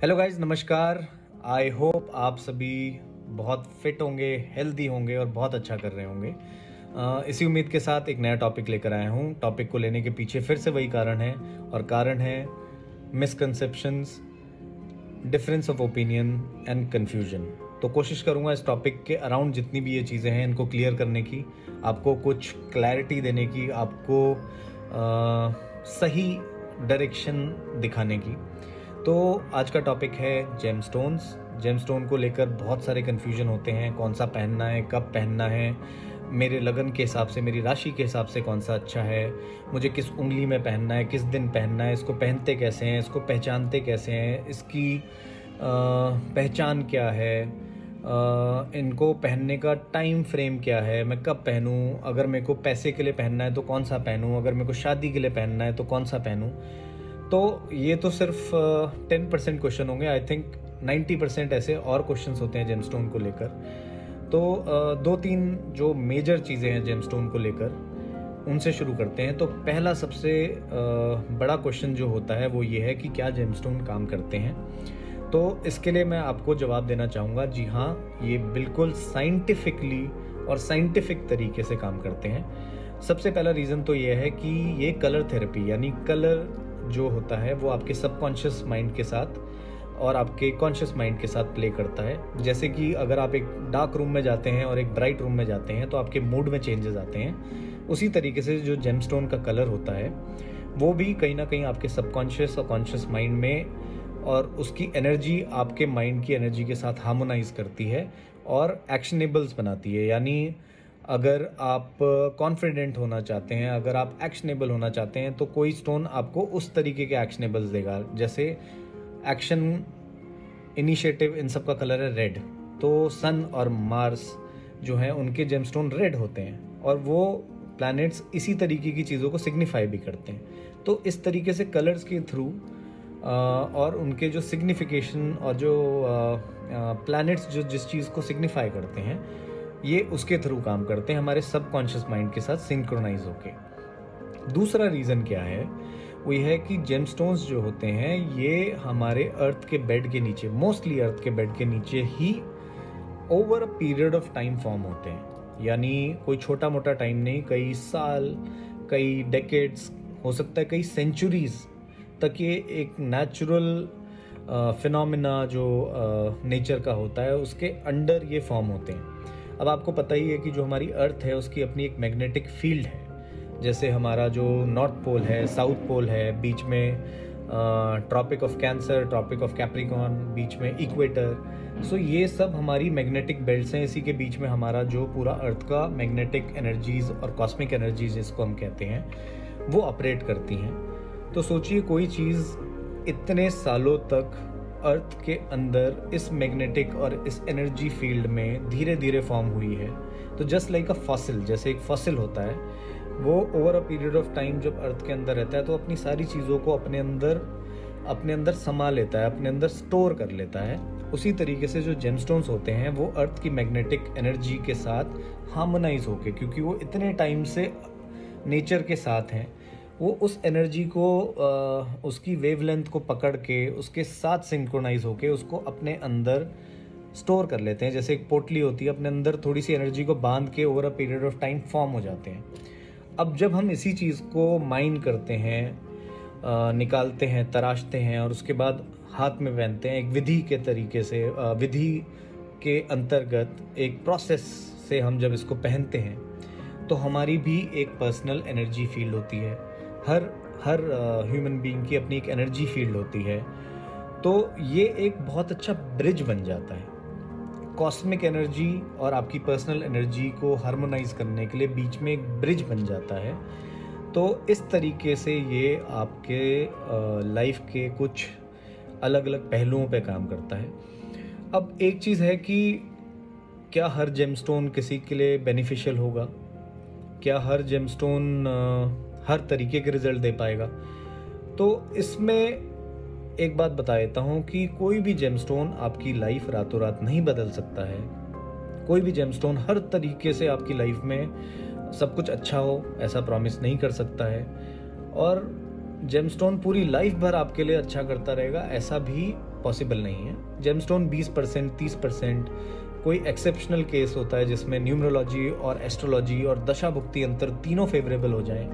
Hello guys, नमस्कार। I hope आप सभी बहुत फिट होंगे, हेल्दी होंगे और बहुत अच्छा कर रहे होंगे। इसी उम्मीद के साथ एक नया टॉपिक लेकर आया हूँ। टॉपिक को लेने के पीछे फिर से वही कारण है, और कारण है misconceptions, difference of opinion and confusion. तो कोशिश करूँगा इस टॉपिक के अराउंड जितनी भी ये चीज़ें हैं इनको क्लियर करने की, आपको कुछ क्लैरिटी देने की, आपको सही डायरेक्शन दिखाने की। तो आज का टॉपिक है जेमस्टोन्स। जेमस्टोन को लेकर बहुत सारे कन्फ्यूजन होते हैं, कौन सा पहनना है, कब पहनना है, मेरे लगन के हिसाब से, मेरी राशि के हिसाब से कौन सा अच्छा है, मुझे किस उंगली में पहनना है, किस दिन पहनना है, इसको पहनते कैसे हैं, इसको पहचानते कैसे हैं, इसकी पहचान क्या है, इनको पहनने का टाइम फ्रेम क्या है, मैं कब पहनूं, अगर मेरे को पैसे के लिए पहनना है तो कौन सा पहनूं, अगर मेरे को शादी के लिए पहनना है तो कौन सा पहनूं। तो ये तो सिर्फ 10% क्वेश्चन होंगे। आई थिंक 90% ऐसे और क्वेश्चंस होते हैं जेमस्टोन को लेकर। तो दो तीन जो मेजर चीज़ें हैं जेमस्टोन को लेकर, उनसे शुरू करते हैं। तो पहला सबसे बड़ा क्वेश्चन जो होता है वो ये है कि क्या जेमस्टोन काम करते हैं। तो इसके लिए मैं आपको जवाब देना चाहूँगा, जी हाँ, ये बिल्कुल साइंटिफिकली और साइंटिफिक तरीके से काम करते हैं। सबसे पहला रीज़न तो ये है कि ये कलर थेरेपी, यानी कलर जो होता है वो आपके सबकॉन्शियस माइंड के साथ और आपके कॉन्शियस माइंड के साथ प्ले करता है। जैसे कि अगर आप एक डार्क रूम में जाते हैं और एक ब्राइट रूम में जाते हैं तो आपके मूड में चेंजेस आते हैं। उसी तरीके से जो जेमस्टोन का कलर होता है वो भी कहीं ना कहीं आपके सबकॉन्शियस और कॉन्शियस माइंड में, और उसकी एनर्जी आपके माइंड की एनर्जी के साथ हार्मोनाइज करती है और एक्शनेबल्स बनाती है। यानी अगर आप कॉन्फिडेंट होना चाहते हैं, अगर आप एक्शनेबल होना चाहते हैं, तो कोई स्टोन आपको उस तरीके के एक्शनेबल्स देगा। जैसे एक्शन, इनिशिएटिव, इन सब का कलर है रेड, तो सन और मार्स जो हैं उनके जेमस्टोन रेड होते हैं, और वो प्लैनेट्स इसी तरीके की चीज़ों को सिग्निफाई भी करते हैं। तो इस तरीके से कलर्स के थ्रू और उनके जो सिग्निफिकेशन और जो प्लैनेट्स जो जिस चीज़ को सिग्निफाई करते हैं, ये उसके थ्रू काम करते हैं हमारे सबकॉन्शियस माइंड के साथ सिंक्रोनाइज होके। दूसरा रीज़न क्या है, वो ये है कि जेमस्टोन्स जो होते हैं ये हमारे अर्थ के बेड के नीचे, मोस्टली अर्थ के बेड के नीचे ही over a period of time form होते हैं। यानी कोई छोटा मोटा टाइम नहीं, कई साल, कई डेकेड्स, हो सकता है कई सेंचुरीज तक ये एक नेचुरल फिनोमिना जो नेचर का होता है उसके अंडर ये फॉर्म होते हैं। अब आपको पता ही है कि जो हमारी अर्थ है उसकी अपनी एक मैग्नेटिक फील्ड है। जैसे हमारा जो नॉर्थ पोल है, साउथ पोल है, बीच में tropic of cancer, tropic of capricorn, बीच में इक्वेटर। सो ये सब हमारी मैग्नेटिक बेल्ट्स हैं। इसी के बीच में हमारा जो पूरा अर्थ का मैग्नेटिक एनर्जीज और कॉस्मिक एनर्जीज जिसको हम कहते हैं वो ऑपरेट करती हैं। तो सोचिए कोई चीज़ इतने सालों तक अर्थ के अंदर इस मैग्नेटिक और इस एनर्जी फील्ड में धीरे धीरे फॉर्म हुई है। तो जस्ट लाइक अ फॉसिल, जैसे एक फॉसिल होता है, वो over a period of time जब अर्थ के अंदर रहता है तो अपनी सारी चीज़ों को अपने अंदर समा लेता है, अपने अंदर स्टोर कर लेता है। उसी तरीके से जो जेमस्टोन्स होते हैं वो अर्थ की मैग्नेटिक एनर्जी के साथ हार्मोनाइज होके, क्योंकि वो इतने टाइम से नेचर के साथ हैं, वो उस एनर्जी को उसकी वेवलेंथ को पकड़ के उसके साथ सिंक्रोनाइज होके उसको अपने अंदर स्टोर कर लेते हैं। जैसे एक पोटली होती है, अपने अंदर थोड़ी सी एनर्जी को बांध के over a period of time form हो जाते हैं। अब जब हम इसी चीज़ को माइन करते हैं, निकालते हैं, तराशते हैं और उसके बाद हाथ में पहनते हैं, एक विधि के तरीके से, विधि के अंतर्गत एक प्रोसेस से हम जब इसको पहनते हैं तो हमारी भी एक पर्सनल एनर्जी फील्ड होती है। हर ह्यूमन बीइंग की अपनी एक एनर्जी फील्ड होती है। तो ये एक बहुत अच्छा ब्रिज बन जाता है कॉस्मिक एनर्जी और आपकी पर्सनल एनर्जी को हार्मोनाइज करने के लिए, बीच में एक ब्रिज बन जाता है। तो इस तरीके से ये आपके लाइफ के कुछ अलग अलग पहलुओं पे काम करता है। अब एक चीज़ है कि क्या हर जेमस्टोन किसी के लिए बेनिफिशियल होगा, क्या हर जेमस्टोन हर तरीके के रिजल्ट दे पाएगा। तो इसमें एक बात बता देता हूँ कि कोई भी जेमस्टोन आपकी लाइफ रातों रात नहीं बदल सकता है। कोई भी जेमस्टोन हर तरीके से आपकी लाइफ में सब कुछ अच्छा हो ऐसा प्रॉमिस नहीं कर सकता है, और जेमस्टोन पूरी लाइफ भर आपके लिए अच्छा करता रहेगा ऐसा भी पॉसिबल नहीं है। जेमस्टोन 20%, 30%, कोई एक्सेप्शनल केस होता है जिसमें न्यूमरोलॉजी और एस्ट्रोलॉजी और दशाभुक्ति अंतर तीनों फेवरेबल हो जाएं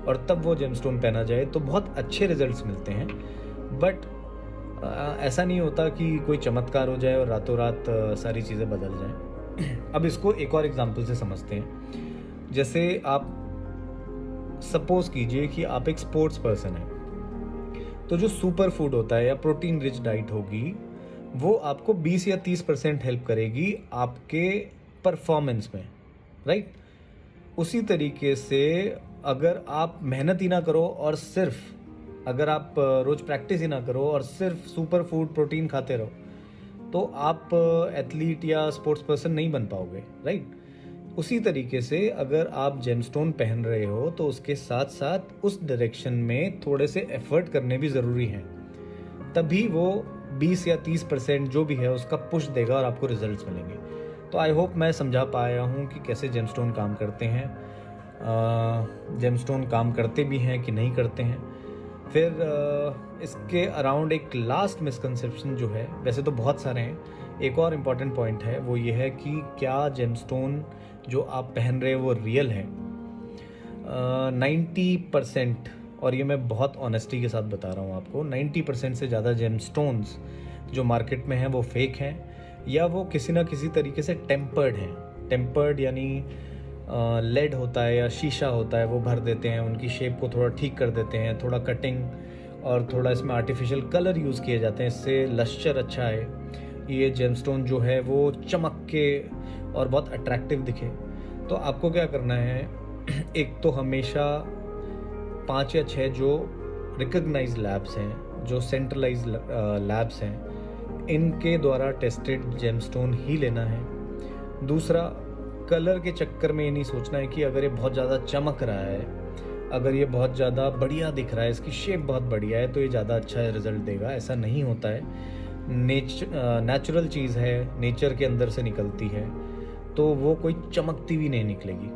और तब वो जेमस्टोन पहना जाए तो बहुत अच्छे रिजल्ट्स मिलते हैं। बट ऐसा नहीं होता कि कोई चमत्कार हो जाए और रातों रात सारी चीज़ें बदल जाएं। अब इसको एक और एग्जांपल से समझते हैं। जैसे आप सपोज कीजिए कि आप एक स्पोर्ट्स पर्सन हैं, तो जो सुपर फूड होता है या प्रोटीन रिच डाइट होगी वो आपको 20 या 30% हेल्प करेगी आपके परफॉर्मेंस में, राइट। उसी तरीके से अगर आप मेहनत ही ना करो और सिर्फ अगर आप रोज प्रैक्टिस ही ना करो और सिर्फ सुपर फूड प्रोटीन खाते रहो तो आप एथलीट या स्पोर्ट्स पर्सन नहीं बन पाओगे, राइट। उसी तरीके से अगर आप जेमस्टोन पहन रहे हो तो उसके साथ साथ उस डायरेक्शन में थोड़े से एफर्ट करने भी ज़रूरी हैं, तभी वो 20 या 30% जो भी है उसका पुश देगा और आपको रिजल्ट्स मिलेंगे। तो आई होप मैं समझा पाया हूँ कि कैसे जेमस्टोन काम करते हैं, जेमस्टोन काम करते भी हैं कि नहीं करते हैं। फिर इसके अराउंड एक लास्ट मिसकंसेप्शन जो है, वैसे तो बहुत सारे हैं, एक और इम्पॉर्टेंट पॉइंट है, वो ये है कि क्या जेमस्टोन जो आप पहन रहे हैं वो रियल है। 90%, और ये मैं बहुत ऑनेस्टी के साथ बता रहा हूँ आपको, 90% से ज़्यादा जेमस्टोन्स जो मार्केट में हैं वो फेक हैं या वो किसी ना किसी तरीके से टेम्पर्ड हैं। टेम्पर्ड यानी लेड होता है या शीशा होता है वो भर देते हैं, उनकी शेप को थोड़ा ठीक कर देते हैं, थोड़ा कटिंग और थोड़ा इसमें आर्टिफिशियल कलर यूज़ किए जाते हैं, इससे लश्चर अच्छा है, ये जेमस्टोन जो है वो चमक के और बहुत अट्रैक्टिव दिखे। तो आपको क्या करना है, एक तो हमेशा 5 या 6 जो रिकग्नाइज लैब्स हैं, जो सेंट्रलाइज लैब्स हैं, इनके द्वारा टेस्टेड जेमस्टोन ही लेना है। दूसरा, कलर के चक्कर में ये नहीं सोचना है कि अगर ये बहुत ज़्यादा चमक रहा है, अगर ये बहुत ज़्यादा बढ़िया दिख रहा है, इसकी शेप बहुत बढ़िया है तो ये ज़्यादा अच्छा रिजल्ट देगा। ऐसा नहीं होता है। नेचुरल चीज़ है, नेचर के अंदर से निकलती है, तो वो कोई चमकती भी नहीं निकलेगी।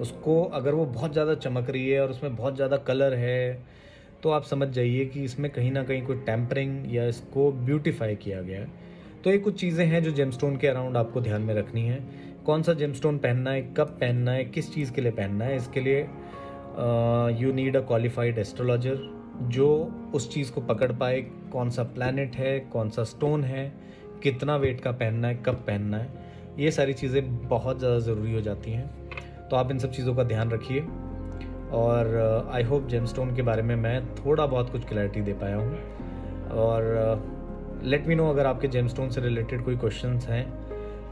उसको अगर वो बहुत ज़्यादा चमक रही है और उसमें बहुत ज़्यादा कलर है तो आप समझ जाइए कि इसमें कहीं ना कहीं कोई टेम्परिंग या इसको ब्यूटीफाई किया गया है। तो ये कुछ चीज़ें हैं जो जेमस्टोन के अराउंड आपको ध्यान में रखनी है। कौन सा जेमस्टोन पहनना है, कब पहनना है, किस चीज़ के लिए पहनना है, इसके लिए you need a qualified astrologer जो उस चीज़ को पकड़ पाए, कौन सा प्लैनेट है, कौन सा स्टोन है, कितना वेट का पहनना है, कब पहनना है, ये सारी चीज़ें बहुत ज़्यादा ज़रूरी हो जाती हैं। तो आप इन सब चीज़ों का ध्यान रखिए और आई होप जेमस्टोन के बारे में मैं थोड़ा बहुत कुछ क्लैरिटी दे पाया हूँ। और लेट मी नो अगर आपके जेमस्टोन से रिलेटेड कोई क्वेश्चंस हैं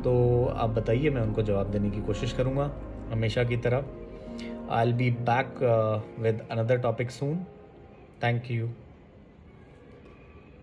तो आप बताइए, मैं उनको जवाब देने की कोशिश करूँगा हमेशा की तरह। I will be back with another topic soon. Thank you.